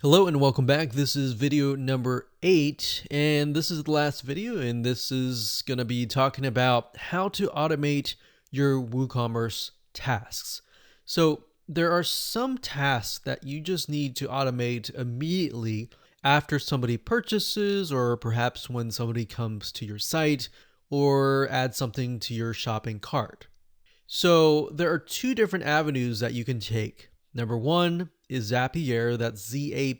Hello and welcome back. This is video number 8, and this is the last video, and this is going to be talking about how to automate your WooCommerce tasks. So there are some tasks that you just need to automate immediately after somebody purchases, or perhaps when somebody comes to your site or adds something to your shopping cart. So there are two different avenues that you can take. Number one is Zapier, that's Zapier.com,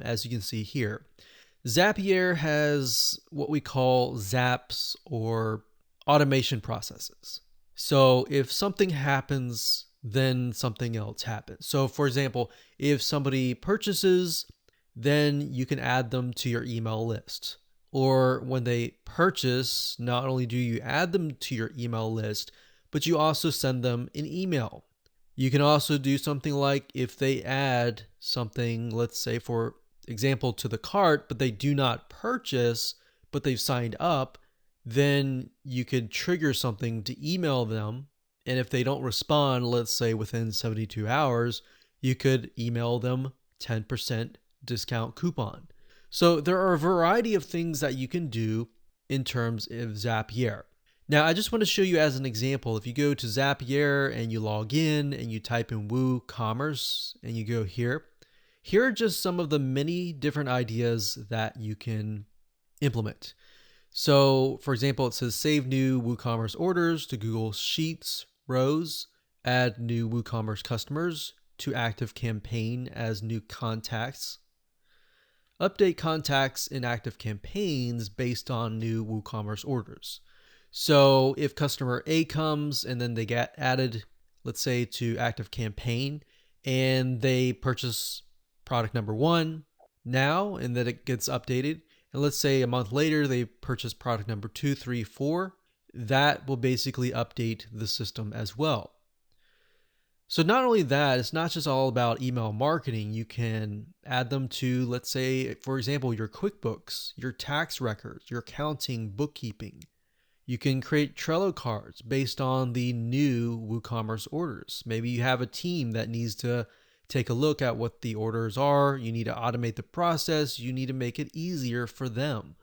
as you can see here. Zapier has what we call zaps or automation processes. So if something happens, then something else happens. So for example, if somebody purchases, then you can add them to your email list. Or when they purchase, not only do you add them to your email list, but you also send them an email. You can also do something like if they add something, let's say for example, to the cart, but they do not purchase, but they've signed up, then you could trigger something to email them. And if they don't respond, let's say within 72 hours, you could email them 10% discount coupon. So there are a variety of things that you can do in terms of Zapier. Now, I just want to show you as an example, if you go to Zapier and you log in and you type in WooCommerce and you go here are just some of the many different ideas that you can implement. So for example, it says save new WooCommerce orders to Google Sheets rows, add new WooCommerce customers to active campaign as new contacts, update contacts in active campaigns based on new WooCommerce orders. So if customer A comes and then they get added, let's say to active campaign, and they purchase product number 1 now, and then it gets updated, and let's say a month later they purchase product number 2, 3, 4, that will basically update the system as well. So not only that, it's not just all about email marketing. You can add them to, let's say, for example, your QuickBooks, your tax records, your accounting, bookkeeping. You can create Trello cards based on the new WooCommerce orders. Maybe you have a team that needs to take a look at what the orders are. You need to automate the process. You need to make it easier for them.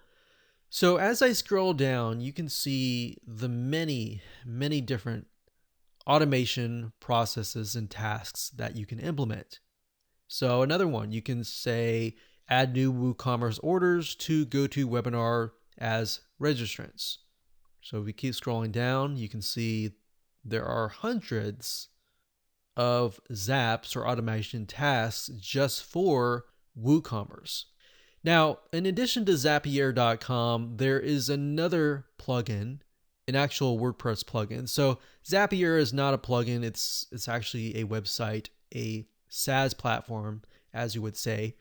So as I scroll down, you can see the many different automation processes and tasks that you can implement. So another one, you can say add new WooCommerce orders to GoToWebinar as registrants. So if we keep scrolling down, you can see there are hundreds of zaps or automation tasks just for WooCommerce. Now, in addition to Zapier.com, there is another plugin, an actual WordPress plugin. So Zapier is not a plugin, it's actually a website, a SaaS platform, as you would say.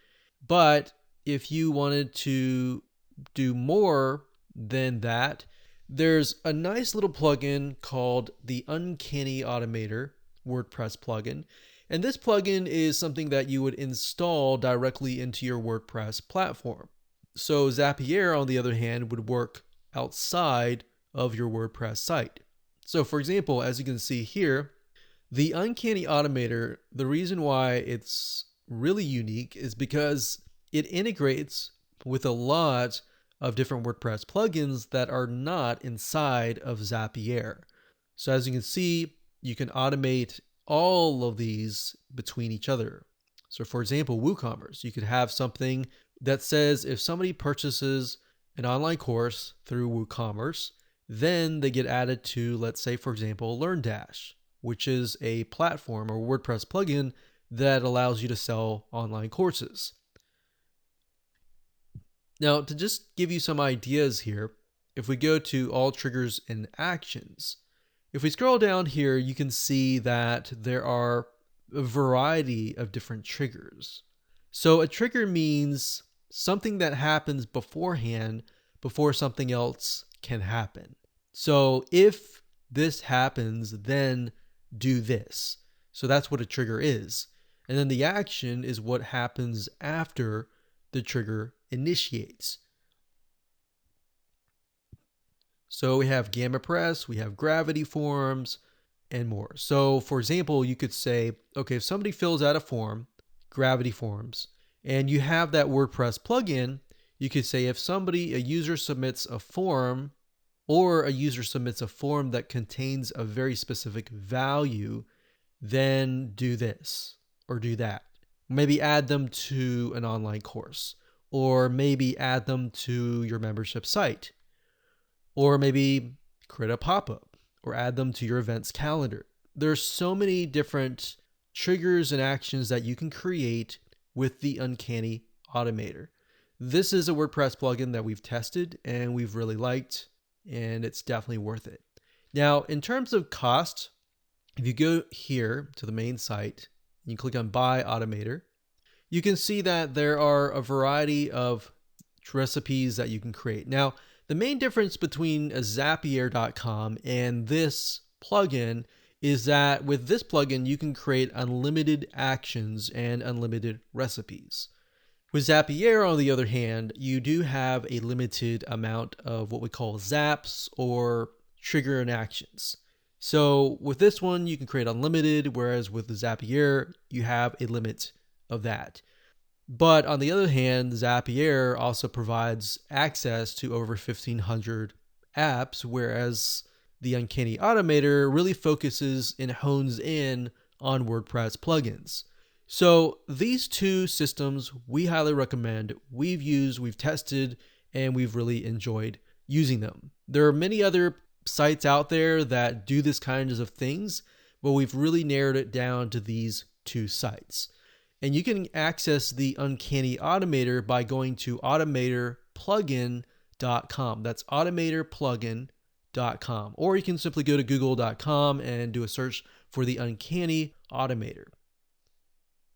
But if you wanted to do more than that, there's a nice little plugin called the Uncanny Automator WordPress plugin. And this plugin is something that you would install directly into your WordPress platform. So Zapier, on the other hand, would work outside of your WordPress site. So for example, as you can see here, the Uncanny Automator, the reason why it's really unique is because it integrates with a lot of different WordPress plugins that are not inside of Zapier. So as you can see, you can automate all of these between each other. So for example, WooCommerce, you could have something that says if somebody purchases an online course through WooCommerce, then they get added to, let's say, for example, LearnDash, which is a platform or WordPress plugin that allows you to sell online courses. Now, to just give you some ideas here, if we go to all triggers and actions, if we scroll down here, you can see that there are a variety of different triggers. So a trigger means something that happens beforehand before something else can happen. So if this happens, then do this. So that's what a trigger is. And then the action is what happens after the trigger initiates. So we have Gamma Press, we have Gravity Forms, and more. So for example, you could say, okay, if somebody fills out a form, Gravity Forms, and you have that WordPress plugin, you could say if a user submits a form, or a user submits a form that contains a very specific value, then do this or do that. Maybe add them to an online course, or maybe add them to your membership site, or maybe create a pop-up or add them to your events calendar. There's so many different triggers and actions that you can create with the Uncanny Automator. This is a WordPress plugin that we've tested and we've really liked, and it's definitely worth it. Now, in terms of cost, if you go here to the main site, you click on Buy Automator, you can see that there are a variety of recipes that you can create. Now, the main difference between Zapier.com and this plugin is that with this plugin, you can create unlimited actions and unlimited recipes. With Zapier, on the other hand, you do have a limited amount of what we call zaps or trigger and actions. So with this one, you can create unlimited, whereas with the Zapier, you have a limit of that. But on the other hand, Zapier also provides access to over 1,500 apps, whereas the Uncanny Automator really focuses and hones in on WordPress plugins. So these two systems we highly recommend. We've used, we've tested, and we've really enjoyed using them. There are many other sites out there that do this kinds of things, but we've really narrowed it down to these two sites. And you can access the Uncanny Automator by going to automatorplugin.com. That's automatorplugin.com. Or you can simply go to google.com and do a search for the Uncanny Automator.